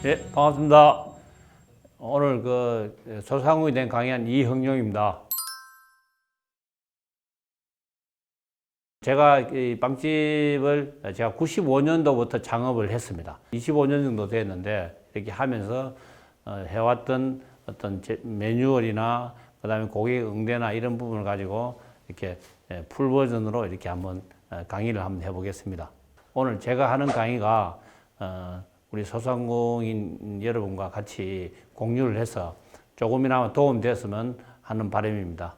네, 반갑습니다. 오늘 소상공인에 대한 강의한 이형용입니다. 제가 이 빵집을 제가 95년도부터 창업을 했습니다. 25년 정도 됐는데 이렇게 하면서 해왔던 어떤 매뉴얼이나 그다음에 고객 응대나 이런 부분을 가지고 이렇게 풀 버전으로 이렇게 한번 강의를 한번 해보겠습니다. 오늘 제가 하는 강의가 우리 소상공인 여러분과 같이 공유를 해서 조금이나마 도움 됐으면 하는 바람입니다.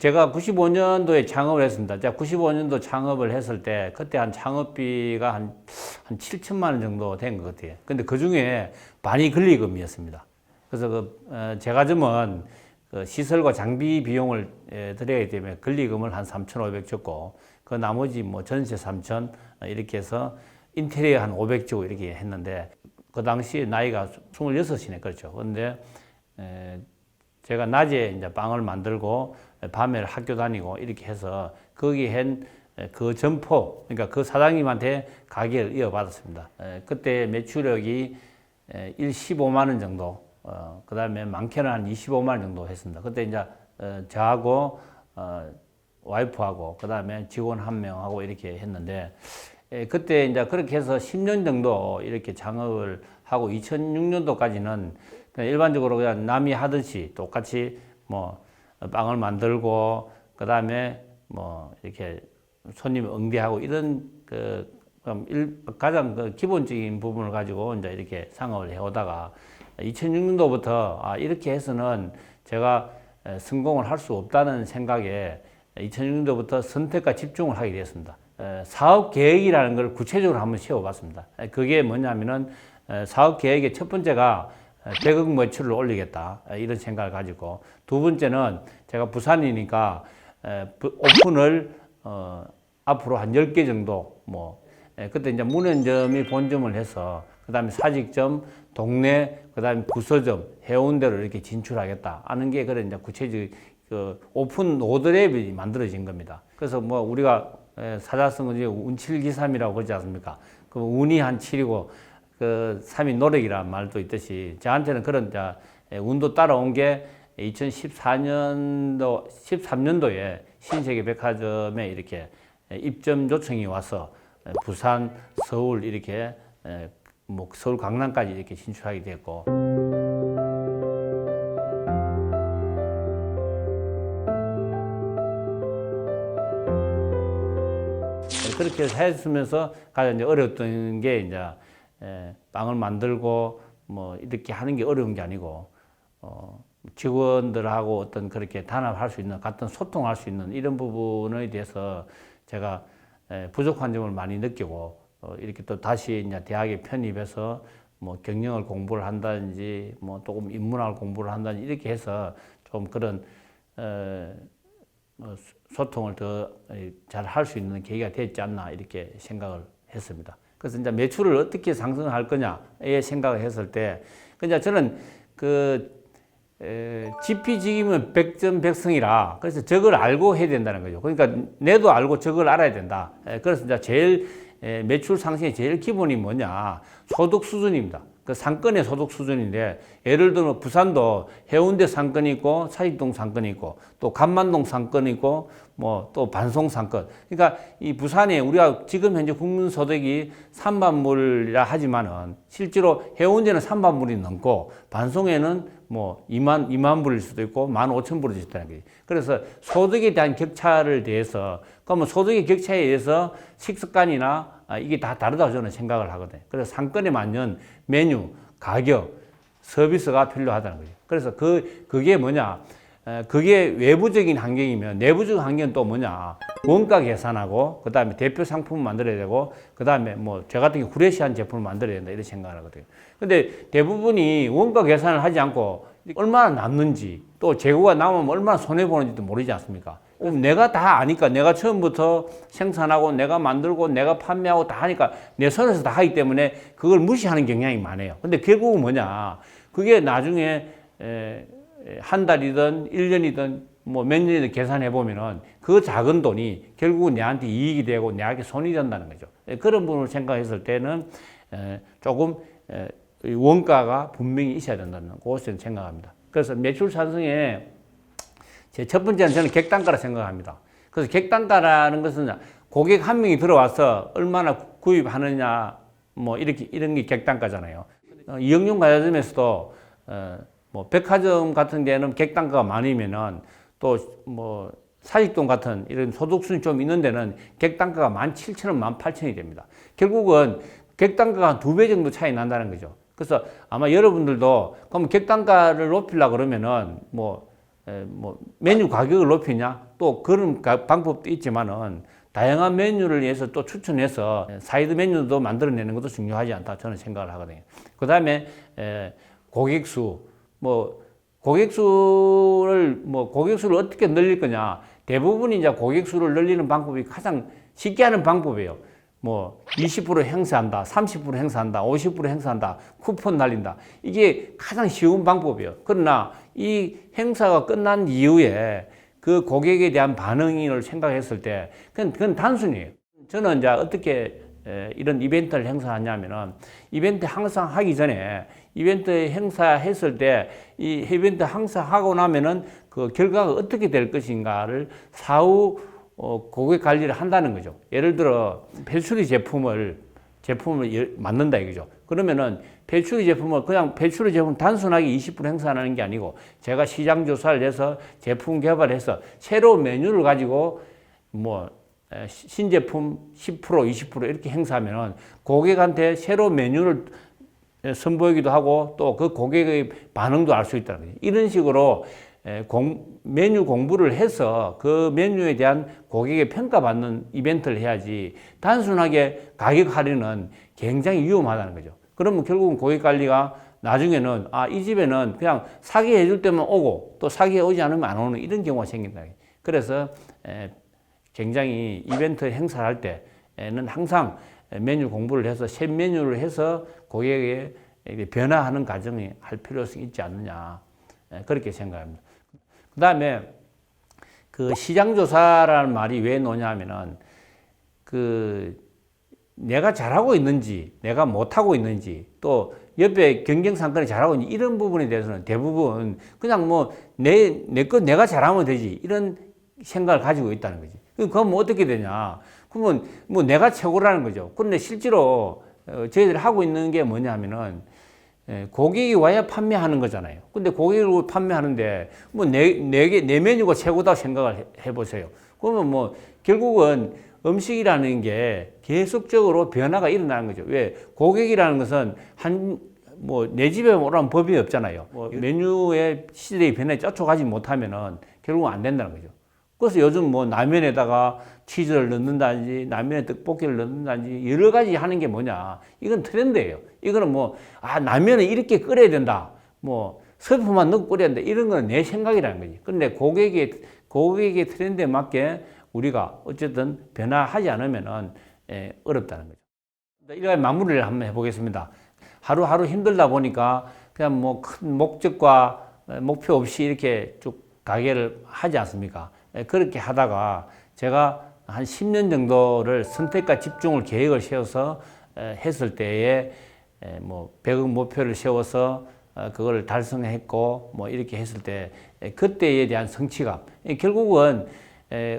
제가 95년도에 창업을 했습니다. 제가 95년도 창업을 했을 때 그때 한 창업비가 한 7천만 원 정도 된 것 같아요. 근데 그 중에 반이 권리금이었습니다. 그래서 제가 점은 시설과 장비 비용을 들여야 하기 때문에 권리금을 한 3,500 줬고 그 나머지 뭐 전세 3,000 이렇게 해서 인테리어 한 500 주고 이렇게 했는데 그 당시 나이가 26이네 그렇죠. 그런데 제가 낮에 이제 빵을 만들고 밤에 학교 다니고 이렇게 해서 거기에 한 그 점포 그러니까 그 사장님한테 가게를 이어받았습니다. 그때 매출액이 15만 원 정도 그 다음에 많게는 한 25만 원 정도 했습니다. 그때 이제 저하고 와이프하고 그 다음에 직원 한 명하고 이렇게 했는데 그때 이제 그렇게 해서 10년 정도 이렇게 창업을 하고 2006년도까지는 그냥 일반적으로 그냥 남이 하듯이 똑같이 뭐 빵을 만들고 그 다음에 뭐 이렇게 손님 응대하고 이런 가장 기본적인 부분을 가지고 이제 이렇게 창업을 해오다가 2006년도부터 이렇게 해서는 제가 성공을 할 수 없다는 생각에 2006년도부터 선택과 집중을 하게 되었습니다. 사업 계획이라는 걸 구체적으로 한번 세워봤습니다. 그게 뭐냐면은 사업 계획의 첫 번째가 100억 매출을 올리겠다 이런 생각을 가지고 두 번째는 제가 부산이니까 오픈을 앞으로 한 10개 정도 그때 이제 문현점이 본점을 해서 그 다음에 사직점, 동네, 그 다음에 부서점, 해운대로 이렇게 진출하겠다 하는 게 그런 이제 구체적 오픈 로드맵이 만들어진 겁니다. 그래서 뭐 우리가 사자성어 중에 운칠기삼이라고 그러지 않습니까? 그 운이 한 7이고 그 3이 노력이라는 말도 있듯이 저한테는 그런 운도 따라온 게 2014년도, 13년도에 신세계 백화점에 이렇게 입점 요청이 와서 부산, 서울 이렇게 뭐 서울 강남까지 이렇게 진출하게 됐고 그렇게 했으면서 가장 이제 어려웠던 게 이제 빵을 만들고 뭐 이렇게 하는 게 어려운 게 아니고 직원들하고 어떤 그렇게 단합할 수 있는 같은 소통할 수 있는 이런 부분에 대해서 제가 부족한 점을 많이 느끼고 이렇게 또 다시 이제 대학에 편입해서 뭐 경영을 공부를 한다든지 뭐 조금 인문학을 공부를 한다든지 이렇게 해서 좀 그런 소통을 더 잘 할 수 있는 계기가 됐지 않나 이렇게 생각을 했습니다. 그래서 이제 매출을 어떻게 상승할 거냐에 생각을 했을 때, 그냥 저는 지피지기면 백전백승이라 그래서 저걸 알고 해야 된다는 거죠. 그러니까 내도 알고 저걸 알아야 된다. 그래서 이제 제일 매출 상승의 제일 기본이 뭐냐? 소득 수준입니다. 그 상권의 소득 수준인데 예를 들면 부산도 해운대 상권이 있고 사직동 상권이 있고 또 간만동 상권이 있고 뭐 또 반송 상권. 그러니까 이 부산에 우리가 지금 현재 국민 소득이 3만불이라 하지만은 실제로 해운대는 3만불이 넘고 반송에는 뭐 2만 불일 수도 있고 15,000불일 수도 있다는 거예요. 그래서 소득에 대한 격차를 대해서 그러면 소득의 격차에 의해서 식습관이나 이게 다 다르다고 저는 생각을 하거든요. 그래서 상권에 맞는 메뉴, 가격, 서비스가 필요하다는 거죠. 그래서 그게 뭐냐? 그게 외부적인 환경이면 내부적 환경은 또 뭐냐? 원가 계산하고 그 다음에 대표 상품을 만들어야 되고 그 다음에 뭐 저 같은 경우 후레쉬한 제품을 만들어야 된다 이런 생각을 하거든요. 근데 대부분이 원가 계산을 하지 않고 얼마나 남는지 또 재고가 남으면 얼마나 손해보는지도 모르지 않습니까? 내가 다 아니까 내가 처음부터 생산하고 내가 만들고 내가 판매하고 다 하니까 내 손에서 다 하기 때문에 그걸 무시하는 경향이 많아요. 근데 결국은 뭐냐? 그게 나중에 한 달이든 1년이든 뭐 몇 년을 계산해 보면은 그 작은 돈이 결국은 내한테 이익이 되고 내한테 손이 된다는 거죠. 그런 부분을 생각했을 때는 조금 원가가 분명히 있어야 된다는 것을 생각합니다. 그래서 매출 상승에 제 첫 번째는 저는 객단가라 생각합니다. 그래서 객단가라는 것은 고객 한 명이 들어와서 얼마나 구입하느냐 뭐 이런 게 객단가잖아요. 이영용 과자점에서도 뭐 백화점 같은 데는 객단가가 많으면은 또 뭐 사직동 같은 이런 소득순이 좀 있는 데는 객단가가 17,000원, 18,000원이 됩니다. 결국은 객단가가 한 2배 정도 차이 난다는 거죠. 그래서 아마 여러분들도 그럼 객단가를 높이려고 그러면은 뭐 메뉴 가격을 높이냐? 또 그런 방법도 있지만은 다양한 메뉴를 위해서 또 추천해서 사이드 메뉴도 만들어내는 것도 중요하지 않다 저는 생각을 하거든요. 그 다음에 고객수, 고객수를 어떻게 늘릴 거냐? 대부분이 이제 고객수를 늘리는 방법이 가장 쉽게 하는 방법이에요. 20% 행사한다, 30% 행사한다, 50% 행사한다, 쿠폰 날린다. 이게 가장 쉬운 방법이에요. 그러나 이 행사가 끝난 이후에 그 고객에 대한 반응을 생각했을 때 그건 단순해요. 저는 이제 어떻게 이런 이벤트를 행사하냐면은 이벤트 항상 하기 전에 이벤트 행사했을 때 이 이벤트 행사하고 나면은 그 결과가 어떻게 될 것인가를 사후 고객 관리를 한다는 거죠. 예를 들어 배추리 제품을 만든다 이거죠. 그러면은 배추리 제품을 그냥 배추리 제품 단순하게 20% 행사하는 게 아니고 제가 시장 조사를 해서 제품 개발해서 새로운 메뉴를 가지고 신제품 10%, 20% 이렇게 행사하면은 고객한테 새로운 메뉴를 선보이기도 하고 또 그 고객의 반응도 알 수 있다는 거죠. 이런 식으로 메뉴 공부를 해서 그 메뉴에 대한 고객의 평가받는 이벤트를 해야지 단순하게 가격 할인은 굉장히 위험하다는 거죠. 그러면 결국은 고객 관리가 나중에는 이 집에는 그냥 사기 해줄 때만 오고 또 사기 오지 않으면 안 오는 이런 경우가 생긴다. 그래서 굉장히 이벤트 행사를 할 때는 항상 메뉴 공부를 해서 새 메뉴를 해서 고객에게 변화하는 과정이 할 필요성이 있지 않느냐 그렇게 생각합니다. 그 다음에 그 시장조사라는 말이 왜 나오냐면은 내가 잘하고 있는지 내가 못하고 있는지 또 옆에 경쟁상권이 잘하고 있는지 이런 부분에 대해서는 대부분 그냥 내 것 내가 잘하면 되지 이런 생각을 가지고 있다는 거지. 그럼 어떻게 되냐? 그러면 내가 최고라는 거죠. 그런데 실제로 저희들이 하고 있는 게 뭐냐면은 고객이 와야 판매하는 거잖아요. 근데 고객을 판매하는데 내 메뉴가 최고다 생각을 해보세요. 그러면 결국은 음식이라는 게 계속적으로 변화가 일어나는 거죠. 왜? 고객이라는 것은 내 집에 오라는 법이 없잖아요. 메뉴의 시대의 변화에 쫓아가지 못하면은 결국은 안 된다는 거죠. 그래서 요즘 라면에다가 치즈를 넣는다든지, 라면에 떡볶이를 넣는다든지, 여러 가지 하는 게 뭐냐. 이건 트렌드예요. 이거는 라면을 이렇게 끓여야 된다. 스프만 넣고 끓여야 된다. 이런 건 내 생각이라는 거지. 근데 고객의 트렌드에 맞게 우리가 어쨌든 변화하지 않으면은 어렵다는 거죠. 이렇게 마무리를 한번 해보겠습니다. 하루하루 힘들다 보니까 그냥 큰 목적과 목표 없이 이렇게 쭉 가게를 하지 않습니까? 그렇게 하다가 제가 한 10년 정도를 선택과 집중을 계획을 세워서 했을 때에 100억 목표를 세워서 그걸 달성했고 이렇게 했을 때 그때에 대한 성취감. 결국은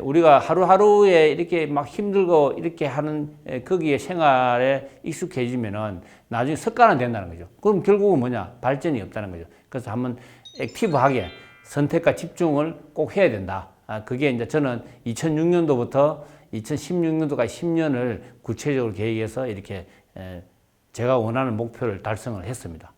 우리가 하루하루에 이렇게 막 힘들고 이렇게 하는 거기에 생활에 익숙해지면은 나중에 습관은 된다는 거죠. 그럼 결국은 뭐냐? 발전이 없다는 거죠. 그래서 한번 액티브하게 선택과 집중을 꼭 해야 된다. 그게 이제 저는 2006년도부터 2016년도까지 10년을 구체적으로 계획해서 이렇게 제가 원하는 목표를 달성을 했습니다.